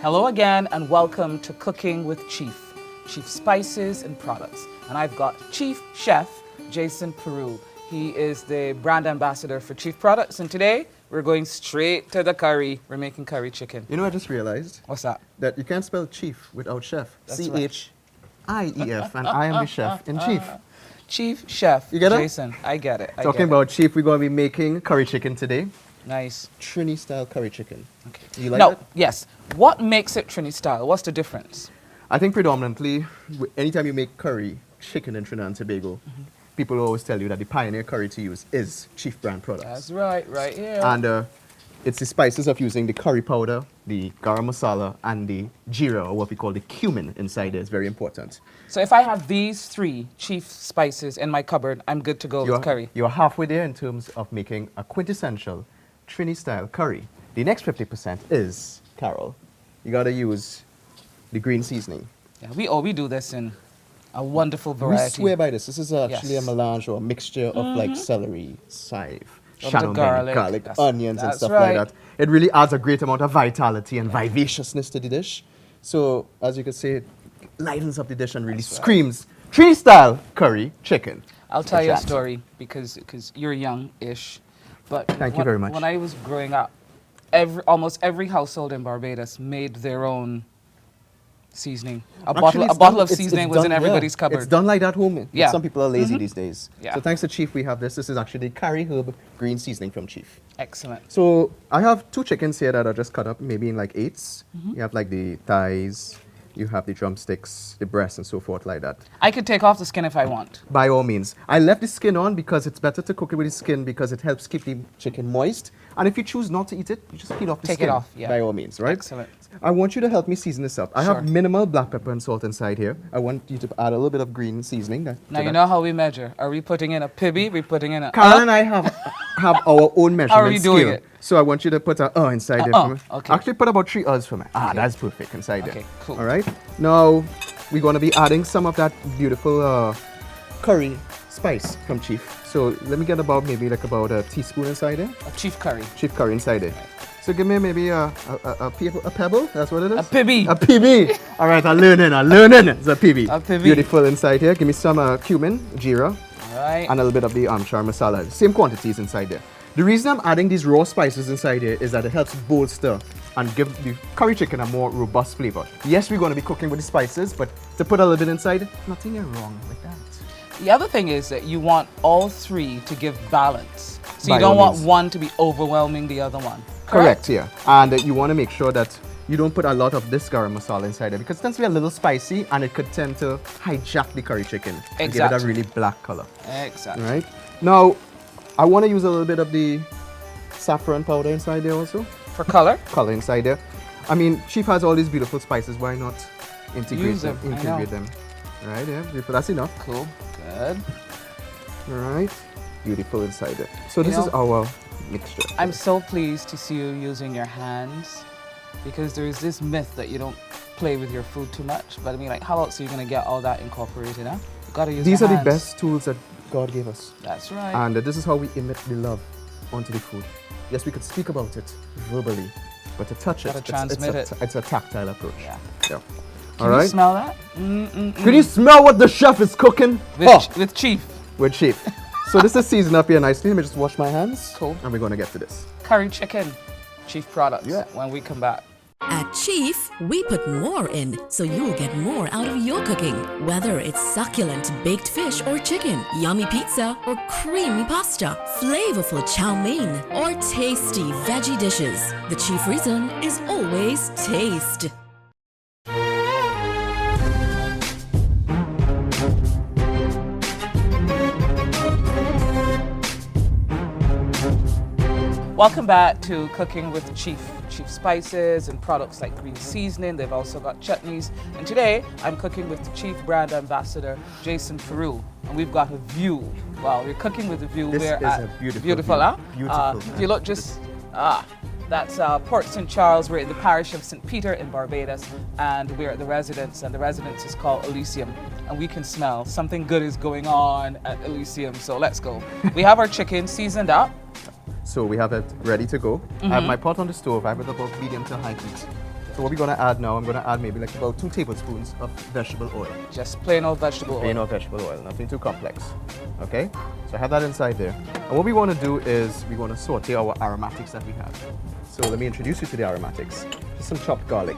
Hello again and welcome to Cooking with Chief Spices and Products. And I've got Chief Chef Jason Peru. He is the brand ambassador for Chief Products, and today we're going straight to the curry. We're making curry chicken. You know, I just realized What's that? that you can't spell chief without chef. That's right. Chief, and I am the chef in chief. Chief Chef You get it? Jason. I get it. Talking about chief, we're going to be making curry chicken today. Nice. Trini style curry chicken. Okay. You like No, it? yes. What makes it Trini style? What's the difference? I think predominantly, anytime you make curry chicken in Trinidad and Tobago, people always tell you that the pioneer curry to use is Chief brand products. That's right here. And it's the spices of using the curry powder, the garam masala, and the jeera, or what we call the cumin inside there is very important. So if I have these three Chief spices in my cupboard, I'm good to go with curry. You're halfway there in terms of making a quintessential Trini style curry. The next 50% is, Carol, you gotta use the green seasoning. Yeah, we do this in a wonderful variety. We swear by this. This is actually Yes. a melange or a mixture of like celery, chive, Of the shallot, garlic, That's onions, and stuff right. like that. It really adds a great amount of vitality and vivaciousness to the dish. So, as you can see, it lightens up the dish and really screams Trini style curry chicken. I'll tell you a Chat. story because you're young-ish. But Thank you very much. When I was growing up, almost every household in Barbados made their own seasoning. A Actually, bottle of it's seasoning was in done, everybody's cupboard. It's done like that home. Yeah. Some people are lazy these days. Yeah. So thanks to Chief, we have this. This is actually the curry herb green seasoning from Chief. Excellent. So I have two chickens here that are just cut up maybe in like eighths. You have like the thighs, you have the drumsticks, the breasts, and so forth like that. I could take off the skin if I want. By all means. I left the skin on because it's better to cook it with the skin because it helps keep the chicken moist. And if you choose not to eat it, you just peel off the Take skin. it off, yeah. By all means, right? Excellent. I want you to help me season this up. I Sure. have minimal black pepper and salt inside here. I want you to add a little bit of green seasoning. Now you know how we measure. Are we putting in a pibby? We putting in a Karen and I have our own measurement How are we doing scale. it? So I want you to put a inside there for me. okay. Actually, put about 3 for me. Okay. That's perfect inside there. Okay, cool. All right. Now we're going to be adding some of that beautiful curry spice from Chief. So let me get maybe about a teaspoon inside there. a Chief curry. Chief curry inside there. So give me maybe a pebble. That's what it is. A pibby. A PB. All right, I'm learning. It's a PB. A PB. Beautiful inside here. Give me some cumin, jeera, All right. and a little bit of the char masala. Same quantities inside there. The reason I'm adding these raw spices inside here is that it helps bolster and give the curry chicken a more robust flavor. Yes, we're going to be cooking with the spices, but to put a little bit inside, nothing is wrong with that. The other thing is that you want all three to give balance. So By you don't all want means. one to be overwhelming the other one. Correct, yeah. And you want to make sure that you don't put a lot of this garam masala inside there because it tends to be a little spicy and it could tend to hijack the curry chicken and give it a Exactly. really black color. Exactly. Right? Now, I want to use a little bit of the saffron powder inside there also. For color? Color inside there. I mean, Chief has all these beautiful spices. Why not integrate Use them? them, I Integrate know. them. Right, yeah. Beautiful. That's enough. Cool. Good. All right. Beautiful inside there. So You this is know, our mixture. I'm so pleased to see you using your hands because there's this myth that you don't play with your food too much. But I mean, like, how else are you going to get all that incorporated, huh? You got to use These your are hands. the best tools that God gave us. That's right. And this is how we emit the love onto the food. Yes, we could speak about it verbally, but to touch Gotta it, transmit it. it's a tactile approach. Yeah. Yeah. Can All you right. smell that? Can you smell what the chef is cooking? With Chief. With Chief. So this is seasoned up here nicely. Let me just wash my hands. Cool. And we're going to get to this. Curry chicken. Chief products. Yeah. When we come back. At Chief, we put more in so you'll get more out of your cooking. Whether it's succulent baked fish or chicken, yummy pizza or creamy pasta, flavorful chow mein or tasty veggie dishes, the chief reason is always taste. Welcome back to Cooking with Chief. Chief spices and products like green seasoning. They've also got chutneys. And today I'm cooking with the Chief brand ambassador, Jason Peru. And we've got a view. Well, we're cooking with a view. This We're is at a beautiful beautiful, view. huh? Beautiful. If you look just that's Port St. Charles. We're in the parish of St. Peter in Barbados, and we're at the residence, and the residence is called Elysium. And we can smell something good is going on at Elysium. So let's go. We have our chicken seasoned up. So we have it ready to go. I have my pot on the stove. I have it about medium to high heat. So what we're gonna add now, I'm gonna add maybe like about 2 tablespoons of vegetable oil. Just plain old vegetable Plain oil. old vegetable oil, nothing too complex. Okay? So I have that inside there. And what we wanna do is we wanna saute our aromatics that we have. So let me introduce you to the aromatics. Just some chopped garlic.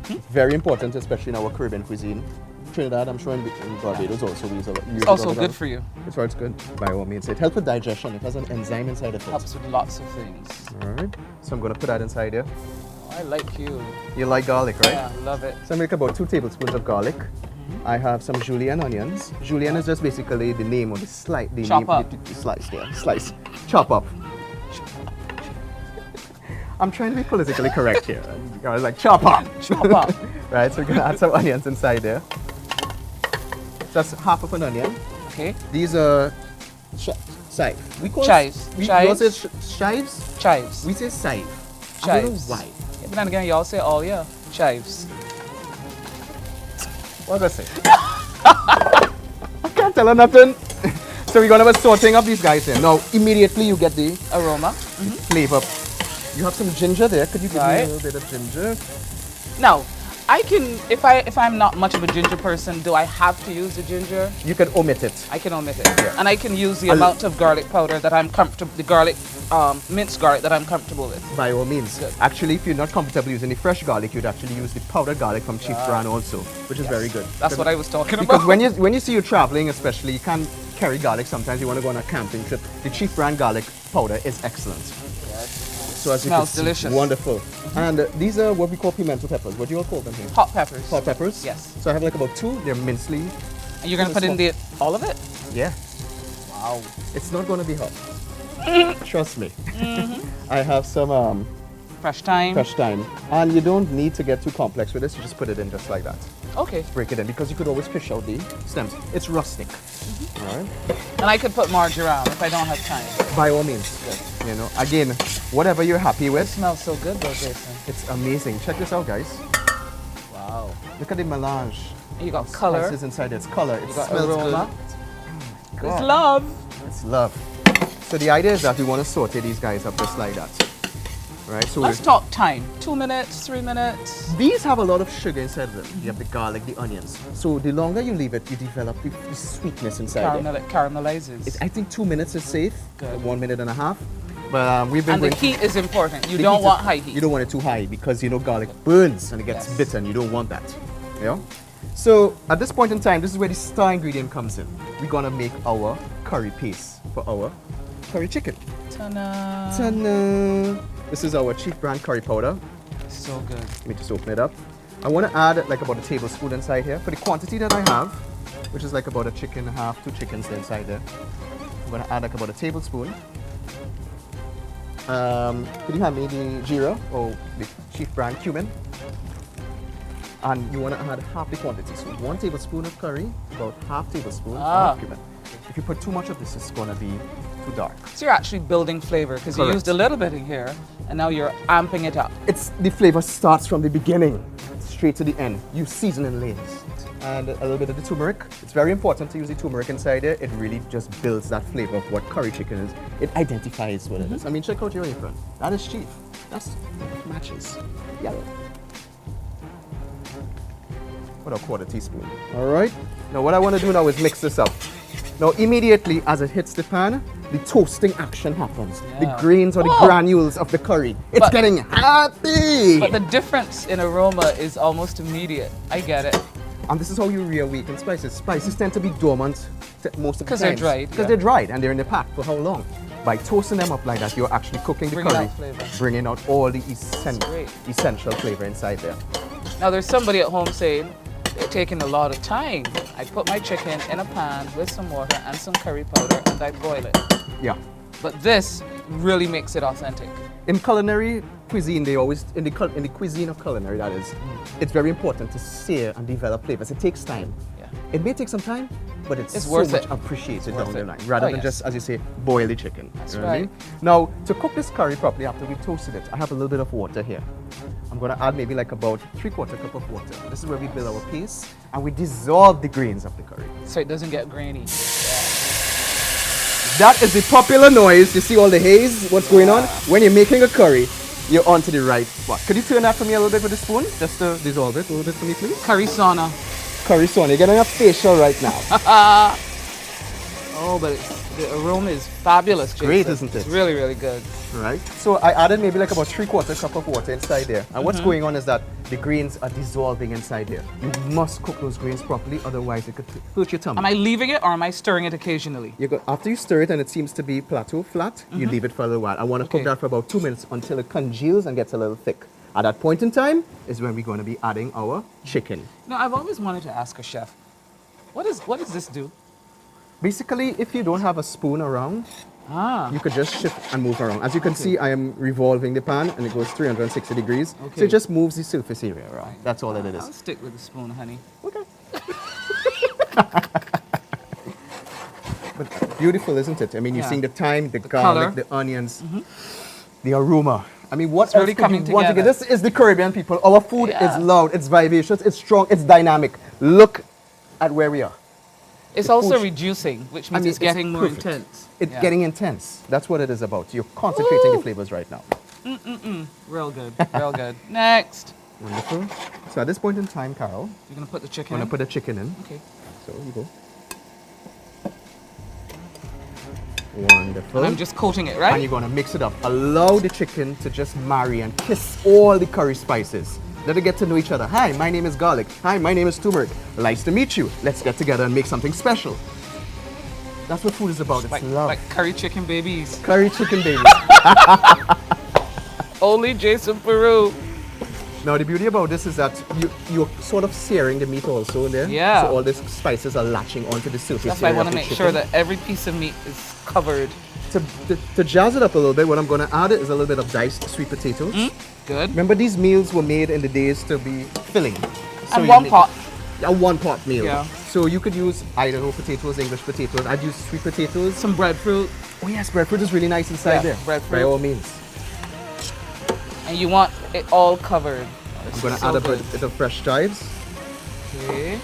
It's very important, especially in our Caribbean cuisine. Trinidad, I'm sure in Barbados also we use a lot. It's also good for you. That's why it's good, by all means. It helps with digestion. It has an enzyme inside of it. Helps with lots of things. All right. So I'm gonna put that inside there. I like you. You like garlic, right? Yeah, love it. So I make about 2 tablespoons of garlic. I have some julienne onions. Julienne is just basically the name of the slice. Chop up. The slice there. Slice. Chop up. I'm trying to be politically correct here. I was like, chop up. Chop up. Right, so we're gonna add some onions inside there. Just half of an onion. Okay. These are chives. We call Chives. We Chives. y'all say chives. Chives. We say chive. I don't know Chives. why. Yeah, but then again, y'all say, oh yeah, chives. What was I say? I can't tell her nothing. So we're gonna have a sauteing of these guys here. Now immediately you get the Aroma. flavor. You have some ginger there. Could you give me Right. a little bit of ginger? Now, I can, if I'm not much of a ginger person, do I have to use the ginger? You can omit it. I can omit it. Yeah. And I can use the I'll- amount of garlic powder that I'm comfortable, the garlic, minced garlic that I'm comfortable with. By all means. Good. Actually, if you're not comfortable using the fresh garlic, you'd actually use the powdered garlic from Chief Brand also, which is very good. That's what I was talking Because about. when you see you traveling, especially, you can't carry garlic. Sometimes you want to go on a camping trip. The Chief Brand garlic powder is excellent. So as you can Smells see, delicious. wonderful. And these are what we call pimento peppers. What do you all call them here? Hot peppers. Hot peppers. Yes. So I have like about 2. They're mincely. And you're gonna put in the all of it? Yeah. Wow. It's not going to be hot. Trust me. I have some Fresh thyme. fresh thyme. And you don't need to get too complex with this. You just put it in just like that. Okay. Break it in because you could always fish out the stems. It's rustic. All right. And I could put marjoram if I don't have time. By all means. You know, again, whatever you're happy It with, smells so good though, Jason. it's amazing. Check this out, guys. Wow. Look at the melange. You got color. Spices inside. It's color. It You got smells aroma. good. It's love. It's love. So the idea is that we want to saute these guys up just like that. Right? So Let's talk time. 2 minutes, 3 minutes. these have a lot of sugar inside of them. You have the garlic, the onions. So the longer you leave it, you develop the sweetness inside it. Caramelizes. I think 2 minutes is safe. Good. 1 minute and a half. But we've been And the bringing- heat is important. You the don't heat want is- high heat. You don't want it too high because you know garlic burns and it gets Yes. bitter and you don't want that. You know? So at this point in time, this is where the star ingredient comes in. We're gonna make our curry paste for our curry chicken. Ta-da. Ta-da! This is our Chief Brand curry powder. So good. Let me just open it up. I want to add like about a tablespoon inside here for the quantity that I have, which is like about a chicken and a half, 2 chickens inside there. I'm going to add like about a tablespoon. Could you hand me the jeera or the Chief Brand cumin? And you want to add half the quantity. So 1 tablespoon of curry, about half tablespoon of cumin. If you put too much of this, it's going to be too dark. So you're actually building flavor because you Correct. used a little bit in here and now you're amping it up. It's the flavor starts from the beginning straight to the end. You season in layers. And a little bit of the turmeric. It's very important to use the turmeric inside there. It really just builds that flavor of what curry chicken is. It identifies what it is. I mean, check out your apron. That is Chief. That's matches. Yellow. About a 1/4 teaspoon. All right. Now what I want to do now is mix this up. Now immediately as it hits the pan, the toasting action happens. The Yeah. grains or the Oh. granules of the curry. It's But- getting happy. But the difference in aroma is almost immediate. I get it. And this is how you reawaken spices. Spices tend to be dormant most of the time. Because they're dried, Because yeah. they're dried and they're in the pack for how long? By toasting them up like that, you're actually cooking the Bringing curry, out flavor. bringing out all the great. essential flavor inside there. Now there's somebody at home saying they're taking a lot of time. I put my chicken in a pan with some water and some curry powder and I boil it. Yeah. But this really makes it authentic. In culinary cuisine, they always in the cuisine of culinary, that is, it's very important to sear and develop flavors. It takes time. Yeah. It may take some time, but it's It's so worth much it. appreciated Worth down the it. line, rather Oh, than yes. just, as you say, boil the chicken. That's You know what I right. mean? Now, to cook this curry properly after we've toasted it, I have a little bit of water here. I'm going to add maybe like about 3/4 cup of water. This is where we build our paste and we dissolve the grains of the curry. So it doesn't get grainy. That is the popular noise. You see all the haze, what's going on? When you're making a curry, you're onto the right spot. Could you turn that for me a little bit with the spoon? Just to dissolve it a little bit for me, please. Curry sauna. Curry sauna. You're getting a facial right now. Oh, but the aroma is fabulous, Jason. Great, isn't it? It's really, really good. Right. So I added maybe like about 3/4 cup of water inside there. And what's going on is that the grains are dissolving inside there. You must cook those grains properly, otherwise it could hurt your tummy. Am I leaving it or am I stirring it occasionally? After you stir it and it seems to be plateau flat, you leave it for a little while. I want to cook that for about 2 minutes until it congeals and gets a little thick. At that point in time is when we're going to be adding our chicken. Now, I've always wanted to ask a chef, what does this do? Basically, if you don't have a spoon around, you could just shift and move around. As you can see, I am revolving the pan and it goes 360 degrees. So it just moves the surface area around. That's all that it is. I'll stick with the spoon, honey. Okay. But beautiful, isn't it? I mean, you're seeing the thyme, the garlic, color. the onions, the aroma. I mean, what It's really else could coming you want to get? together. This is the Caribbean people. Our food is loud, it's vivacious, it's strong, it's dynamic. Look at where we are. It's also reducing, which means I mean, it's getting more perfect. intense. It's getting intense. That's what it is about. You're concentrating the flavors right now. Real good, real good. Next. Wonderful. So at this point in time, Carol, You're going to put the chicken I'm going in? to put the chicken in. Okay. So you go. Wonderful. And I'm just coating it, And right? you're going to mix it up. Allow the chicken to just marry and kiss all the curry spices. Let it get to know each other. Hi, my name is Garlic. Hi, my name is turmeric. Nice to meet you. Let's get together and make something special. That's what food is about. It's love. Like curry chicken babies. Curry chicken baby. Only Jason Peru. Now the beauty about this is that you're sort of searing the meat also in there. Yeah. So all these spices are latching onto the surface. That's why I area want of to the make sure chicken. that every piece of meat is covered. To jazz it up a little bit, what I'm going to add is a little bit of diced sweet potatoes. Good. Remember, these meals were made in the days to be filling. And you one make- pot. A one-pot meal. Yeah. So you could use Idaho potatoes, English potatoes. I'd use sweet potatoes. Some breadfruit. Oh yes, breadfruit is really nice inside Yeah, there. breadfruit. By all means. And you want it all covered. I'm going to add a bit of fresh chives. Okay.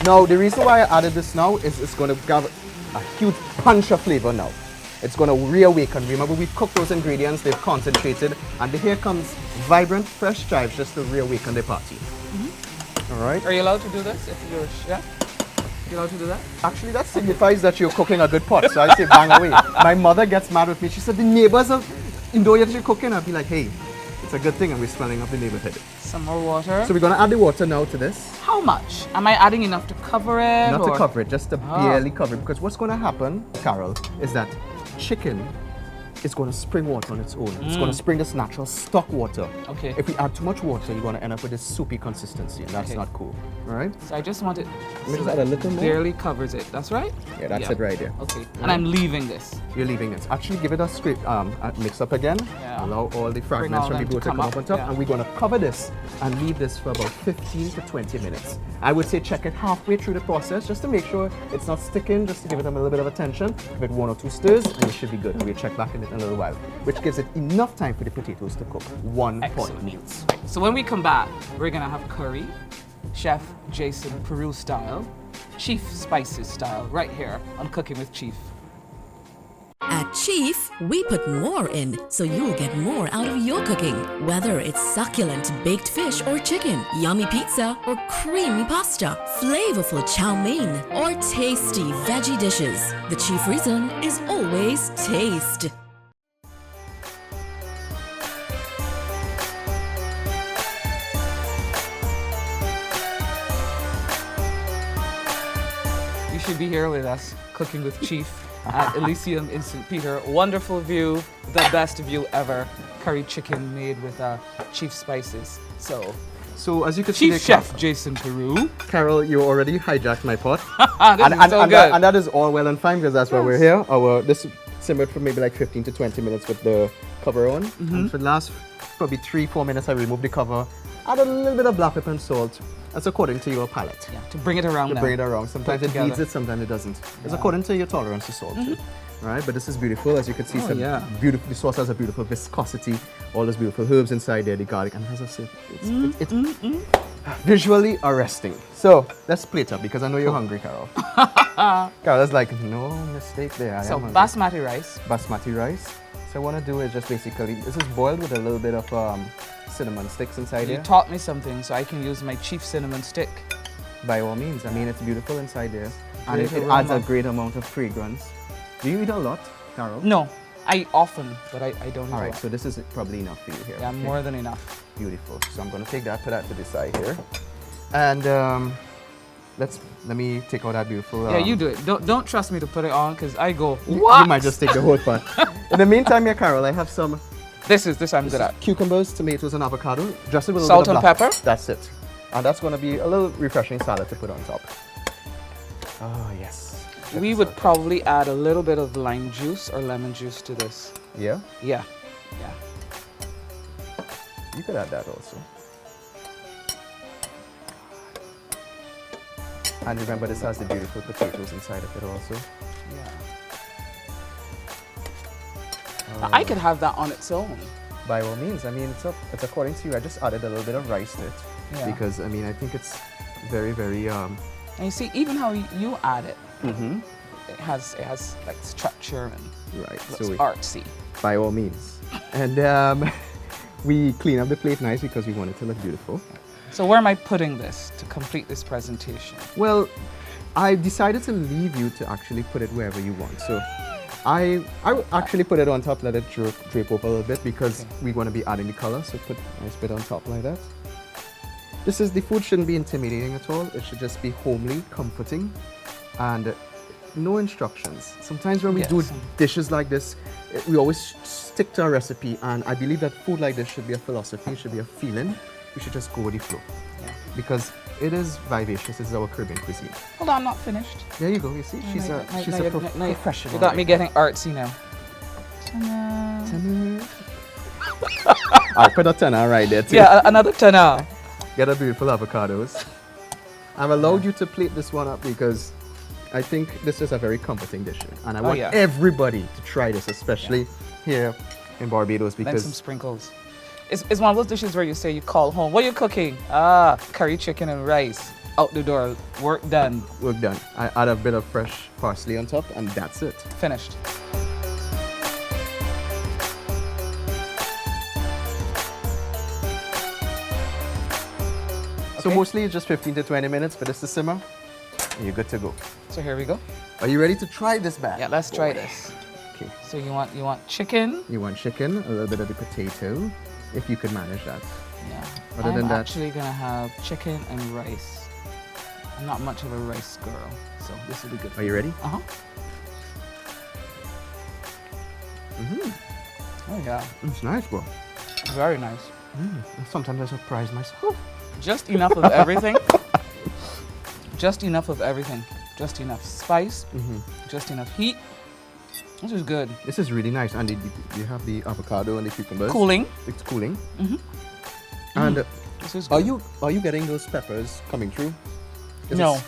Now, the reason why I added this now is it's going to give a huge punch of flavor now. It's going to reawaken. Remember, we cooked those ingredients, they've concentrated, and here comes vibrant, fresh chives just to reawaken the party. All right? Are you allowed to do this if you're a chef? You allowed to do that? Actually, that signifies that you're cooking a good pot, so I say bang away. My mother gets mad with me. She said, the neighbors are, know that you're cooking. I'll be like, hey, it's a good thing, and we're smelling up the neighborhood. Some more water. So we're going to add the water now to this. How much? Am I adding enough to cover it? Not to or- cover it, just to barely cover it. Because what's going to happen, Carol, is that chicken is going to spring water on its own. It's going to spring this natural stock water. Okay. If we add too much water, you're going to end up with this soupy consistency, and that's Okay. not cool. All right? So I just want it Let me just add a little more. barely covers it. That's right? Yeah, that's it right there. Okay. And I'm leaving this. You're leaving it. Actually, give it a scrape, mix up again. Yeah. Allow all the fragments all from the them to dough to come come up up, on top. yeah. And we're going to cover this and leave this for about 15 to 20 minutes. I would say check it halfway through the process just to make sure it's not sticking, just to give it a little bit of attention. Give it 1 or 2 stirs and it should be good. And we'll check back in it in a little while, which gives it enough time for the potatoes to cook. One pot Excellent. meals. So when we come back, we're gonna have curry, Chef Jason Peru style, Chief Spices style, right here on Cooking with Chief. At Chief, we put more in so you'll get more out of your cooking. Whether it's succulent baked fish or chicken, yummy pizza or creamy pasta, flavorful chow mein or tasty veggie dishes, the chief reason is always taste. You should be here with us, Cooking with Chief at Elysium in St. Peter. Wonderful view, the best view ever. Curry chicken made with Chief spices. So as you can see, Chief there, Chef Jason Peru. Carol, you already hijacked my pot. This is so good. And that is all well and fine because that's why we're here. This simmered for maybe like 15 to 20 minutes with the cover on. And for the last probably 3-4 minutes, I removed the cover, added a little bit of black pepper and salt. That's according to your palate. Yeah, to bring it around To now. bring it around. Sometimes it together. needs it, sometimes it doesn't. It's according to your tolerance to salt. Right, but this is beautiful. As you can see, beautiful. The sauce has a beautiful viscosity. All those beautiful herbs inside there, the garlic, and as I said, it's visually arresting. So let's plate up because I know you're hungry, Carol. Carol, there's like no mistake there. I So am hungry. basmati rice. Basmati rice. So what I want to do is just basically, this is boiled with a little bit of cinnamon sticks inside You here. taught me something, so I can use my chief cinnamon stick. By all means, I mean, it's beautiful inside there. And Great it adds a aroma. great amount of fragrance. Do you eat a lot, Carol? No, I often, but I don't eat All a right, lot. so this is probably enough for you here. Yeah, okay? more than enough. Beautiful. So I'm going to take that, put that to the side here. And let me take out that beautiful... Yeah, you do it. Don't trust me to put it on, because I go, You what? might just take the whole pot. In the meantime, here, Carol, I have some This I'm good at. cucumbers, tomatoes, and avocado. Just a little Salt bit of and black. pepper? That's it. And that's going to be a little refreshing salad to put on top. Oh, yes. We would probably add a little bit of lime juice or lemon juice to this. Yeah, Yeah, yeah. you could add that also. And remember, this has the beautiful potatoes inside of it also. Yeah. I could have that on its own. By all means, I mean, it's according to you. I just added a little bit of rice to it. Yeah. Because, I mean, I think it's very, very... And you see, even how you add it, Mm-hmm. it has like structure and Right. looks So artsy. by all means. And we clean up the plate nice because we want it to look beautiful. So where am I putting this to complete this presentation? Well, I decided to leave you to actually put it wherever you want. So I will actually put it on top, let it drape over a little bit because we're going to be adding the color. So put a nice bit on top like that. The food shouldn't be intimidating at all. It should just be homely, comforting, and no instructions. Sometimes when we do Yes. dishes like this, we always stick to our recipe, and I believe that food like this should be a philosophy, should be a feeling. We should just go with the flow. Yeah. Because it is vivacious. This is our Caribbean cuisine. Hold on, I'm not finished. There you go. You see, she's a professional. You got me getting artsy now. I'll put a 10 right there too. Yeah, another 10 out. Get a beautiful avocados. I've allowed you to plate this one up because I think this is a very comforting dish, and I want everybody to try this, especially here in Barbados, Then because some sprinkles. It's one of those dishes where you say you call home. What are you cooking? Ah, curry chicken and rice. Out the door, work done. work done. I add a bit of fresh parsley on top, and that's it. Finished. So Okay. mostly it's just 15 to 20 minutes for this to simmer, and you're good to go. So here we go. Are you ready to try this bad? Yeah, let's try boy? this. Okay. So you want chicken? You want chicken, a little bit of the potato, if you could manage that. Yeah. Other I'm than that- actually gonna have chicken and rice. I'm not much of a rice girl, so this will be good. Are you ready? Uh-huh. Oh yeah, It's nice, bro. very nice. Sometimes I surprise myself. Just enough of everything. Just enough of everything. Just enough spice. Just enough heat. This is good. This is really nice, and you have the avocado and the cucumbers. Cooling. It's cooling. And This is good. are you getting those peppers coming through? Is No. this-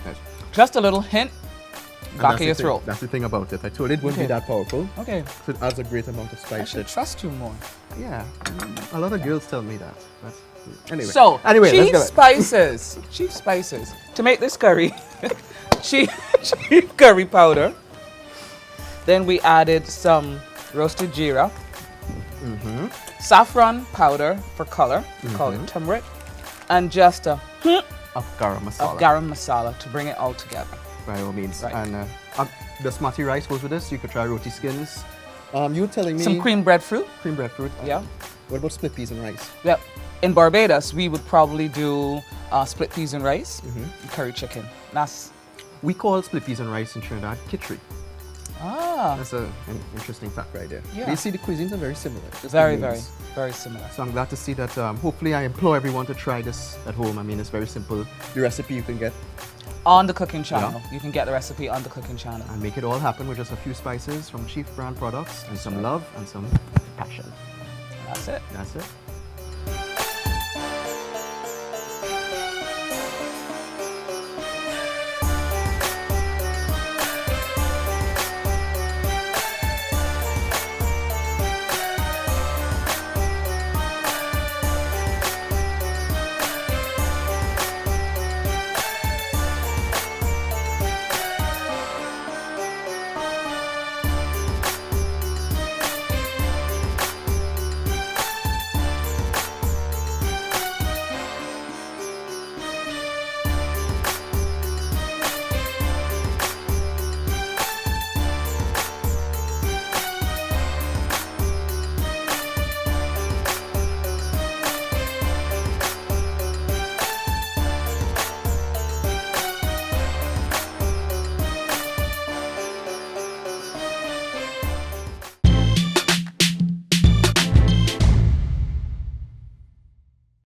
Nice. Just a little hint. And Back that's of the your thing- throat. That's the thing about it. I told you it wouldn't be Okay. that powerful. Okay. So it adds a great amount of I spice. should trust you more. Yeah, a lot of girls tell me that. But anyway. So, anyway, let's chief go. spices. Chief spices. To make this curry, chief curry powder. Then we added some roasted jeera. Saffron powder for color. We call it turmeric. And just a Of garam masala. of garam masala to bring it all together. By all means. Right. And the smarty rice goes with this. You could try roti skins. You were telling me Some cream breadfruit. cream breadfruit. Yeah. What about split peas and rice? Yep. In Barbados, we would probably do split peas and rice, and curry chicken. That's We call split peas and rice in Trinidad kitchery. ah That's an interesting fact right there. Yeah. But you see, the cuisines are very similar. just the very, names. very similar. So I'm glad to see that. Hopefully, I implore everyone to try this at home. I mean, it's very simple. The recipe you can get On the cooking channel, you can get the recipe on the cooking channel. and make it all happen with just a few spices from Chief brand products and some love and some passion. That's it. That's it.